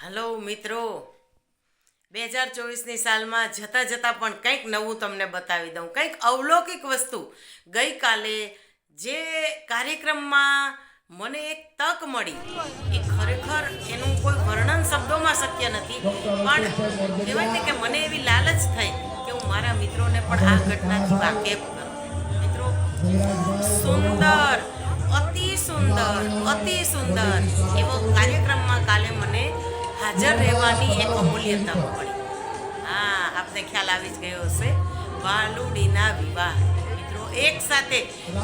Hello મિત્રો, 2024ની સાલમાં જતાં જતાં પણ કંઈક નવું તમને બતાવી દઉં, કંઈક અવલૌકિક વસ્તુ. ગઈકાલે જે કાર્યક્રમમાં મને એક તક મળી એ ખરેખર એનું કોઈ વર્ણન શબ્દોમાં શક્ય નથી, પણ કહેવાય ને કે મને એવી લાલચ થઈ કે હું મારા મિત્રોને પણ આ ઘટનાથી વાકેફ કરું. મિત્રો, સુંદર, અતિ સુંદર એવો કાર્યક્રમમાં કાલે મને હાજર રહેવાની એક અમૂલ્ય તક મળી. હા, આપને ખ્યાલ આવી જ ગયો હશે, વાલુડીના વિવાહ. મિત્રો, એક સાથે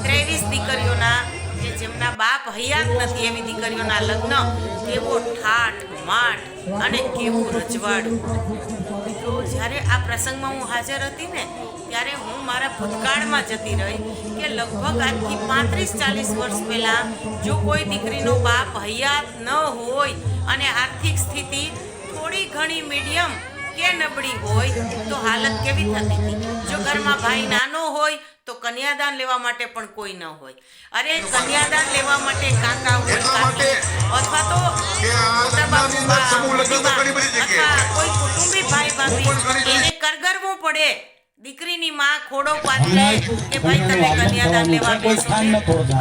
23 દીકરીઓના, કે જેમના બાપ હયાત નથી એવી દીકરીઓના લગ્ન, કેવો ઠાઠ માઠ અને કેવું રજવાડું. મિત્રો, જ્યારે આ પ્રસંગમાં હું હાજર હતી ને, ત્યારે હું મારા ભૂતકાળમાં જતી રહી કે લગભગ આજથી 35-40 વર્ષ પહેલાં જો કોઈ દીકરીનો બાપ હયાત ન હોય અને આર્થિક સ્થિતિ થોડી ઘણી મીડિયમ કે નબળી હોય તો હાલત કેવી થતી હતી. જો ઘરમાં ભાઈ નાનો હોય તો કન્યાદાન લેવા માટે પણ કોઈ ન હોય. અરે, કન્યાદાન લેવા માટે કાકા હોય, કાકી અથવા તો મોટા બાપુબા, અથવા કોઈ કુટુંબી ભાઈ ભાભી એને કરગરવું પડે. દીકરીની માં ખોડો પાથરે કે ભાઈ તમે કન્યાદાન લેવા બેસો,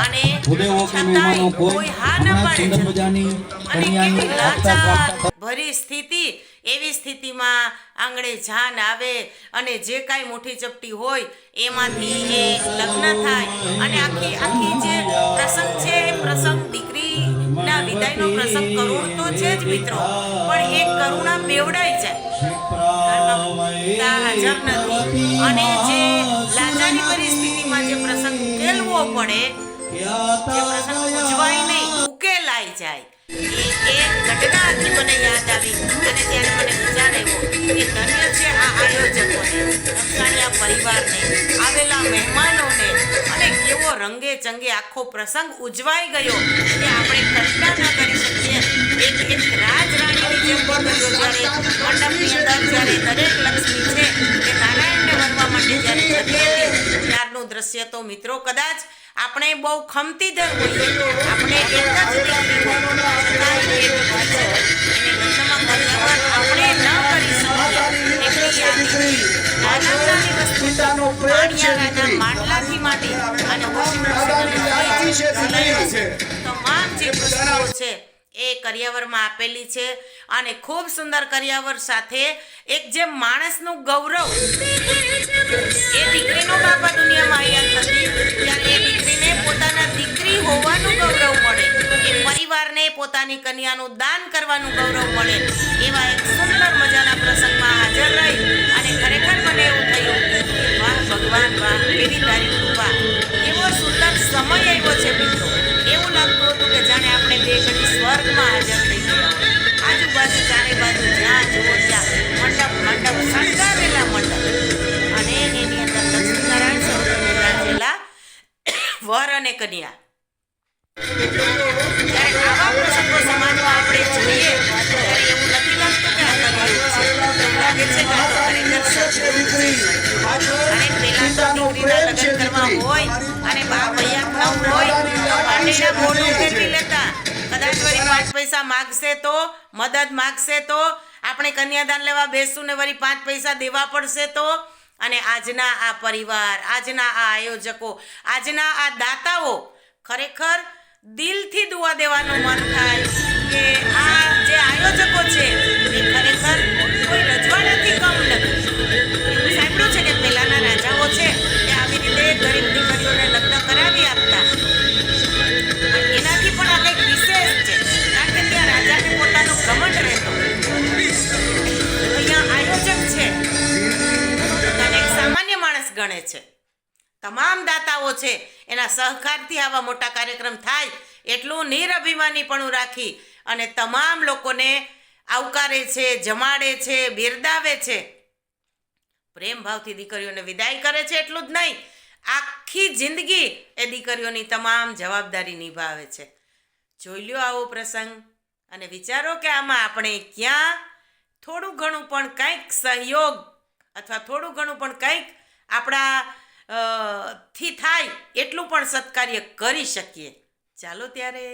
અને છતાંય કોઈ હા ન પાડે. અને કેવી લાચાર ભરી સ્થિતિ, એવી સ્થિતિમાં આંગળે જાન આવે અને જે કાંઈ મોટી ચપટી હોય એમાંથી એ લગ્ન થાય, અને આખી જે પ્રસંગ છે એ પ્રસંગ દીકરીના વિદાયનો પ્રસંગ કરુણ તો છે જ મિત્રો, પણ એ કરુણા બેવડાઈ જાય. હાજર નથી અને જે લાચારી પરિસ્થિતિમાં જે પ્રસંગ ઉકેલવો પડે, જે પ્રસંગ ઉજવાય નહીં ઉકેલાઈ જાય, એ ઘટના આખી મને યાદ આવી. અને ત્યારે મને વિચાર આવ્યો કે ધન્ય છે આ આયોજકોને, રમસાણિયા પરિવારને, આવેલા મહેમાનોને, અને કેવો રંગે ચંગે આખો પ્રસંગ ઉજવાઈ ગયો કે આપણે કલ્પના ન કરી શકીએ. એક રાજરાણીની જેમ દીકરીઓ જ્યારે મંડપની અંદર, જ્યારે દરેક લક્ષ્મી છે કે નારાયણને વરવા માટે જ્યારે જતી હતી, ત્યારનું દ્રશ્ય તો મિત્રો કદાચ આપણે બહુ ખમતીધર હોઈએ, આપણે એક જ દીકરી હોય, છતાંય એ દીકરી એને લગ્નમાં કર્યાવર આપણે ન કરી શકીએ એટલી યાદી નાની વસ્તુ, પાણિયારાના માટલાથી માંડી અને તમામ જે વસ્તુઓ છે એ કરિયાવરમાં આપેલી છે. અને ખૂબ સુંદર કરિયાવર સાથે એક જે માણસનું ગૌરવ, એ દીકરીનો બાપા દુનિયામાં હયાત નથી ત્યારે એ દીકરીને પોતાના દીકરી હોવાનું ગૌરવ મળે, એ પરિવારને પોતાની કન્યાનું દાન કરવાનું ગૌરવ મળે, એવા એક સુંદર મજાના પ્રસંગમાં હાજર રહી અને ખરેખર મને એવું થયું કે વાહ ભગવાન વાહ, કેવી તારી કૃપા, એવો સુંદર સમય આવ્યો છે મિત્રો. એવું લાગતું હતું કે જાણે આપણે બે ઘડી સ્વર્ગમાં હાજર થઈ ગયા. આજુબાજુ ચારે બાજુ જ્યાં જુઓ ત્યાં મંડપ શણગારેલા મંડપ, અને એની અંદર લક્ષ્મીનારાયણ સ્વરૂપે બિરાજેલા વર અને કન્યા. જ્યારે આવા પ્રસંગો સમાજમાં આપણે જોઈએ ત્યારે એવું નથી લાગતું કે આ કલિયુગ છે, એવું લાગે છે કે આ તો ખરેખર સત્યુગ છે. અને પેલા તો દીકરીના લગ્ન કરવા હોય અને બાપ હયાત ન હોય તો પાટીના મોઢું ફેરવી લેતા. કદાચ વળી 5 પૈસા માગશે તો, મદદ માગશે તો, આપણે કન્યાદાન લેવા બેસશું ને વળી 5 પૈસા દેવા પડશે તો. અને આજના આ પરિવાર, આજના આ આયોજકો, આજના આ દાતાઓ, ખરેખર દિલથી દુઆ દેવાનું મન થાય કે આ જે આયોજકો છે એ ખરેખર કોઈ રજવાડાથી કમ નથી. એવું સાંભળ્યું છે કે પહેલાના રાજાઓ છે એ આવી રીતે ગરીબ દીકરીઓને લગ્ન કરાવી આપતા, પણ એનાથી પણ આ કંઈક વિશેષ છે, કારણ કે ત્યાં રાજાને પોતાનો ઘમંડ રહેતો. અહીંયા આયોજક છે પોતાને એક સામાન્ય માણસ ગણે છે. તમામ દાતાઓ છે એના સહકારથી આવા મોટા કાર્યક્રમ થાય એટલું નિરઅભિમાનીપણું રાખી અને તમામ લોકોને આવકારે છે, જમાડે છે, બિરદાવે છે, પ્રેમ ભાવથી દીકરીઓને વિદાય કરે છે. એટલું જ નહીં, આખી જિંદગી એ દીકરીઓની તમામ જવાબદારી નિભાવે છે. જોઈ લ્યો આવો પ્રસંગ અને વિચારો કે આમાં આપણે ક્યાં થોડું ઘણું પણ કંઈક સહયોગ અથવા થોડું ઘણું પણ કંઈક આપણા થી થાય એટલું પણ સત્કાર્ય કરી શકીએ. ચાલો ત્યારે.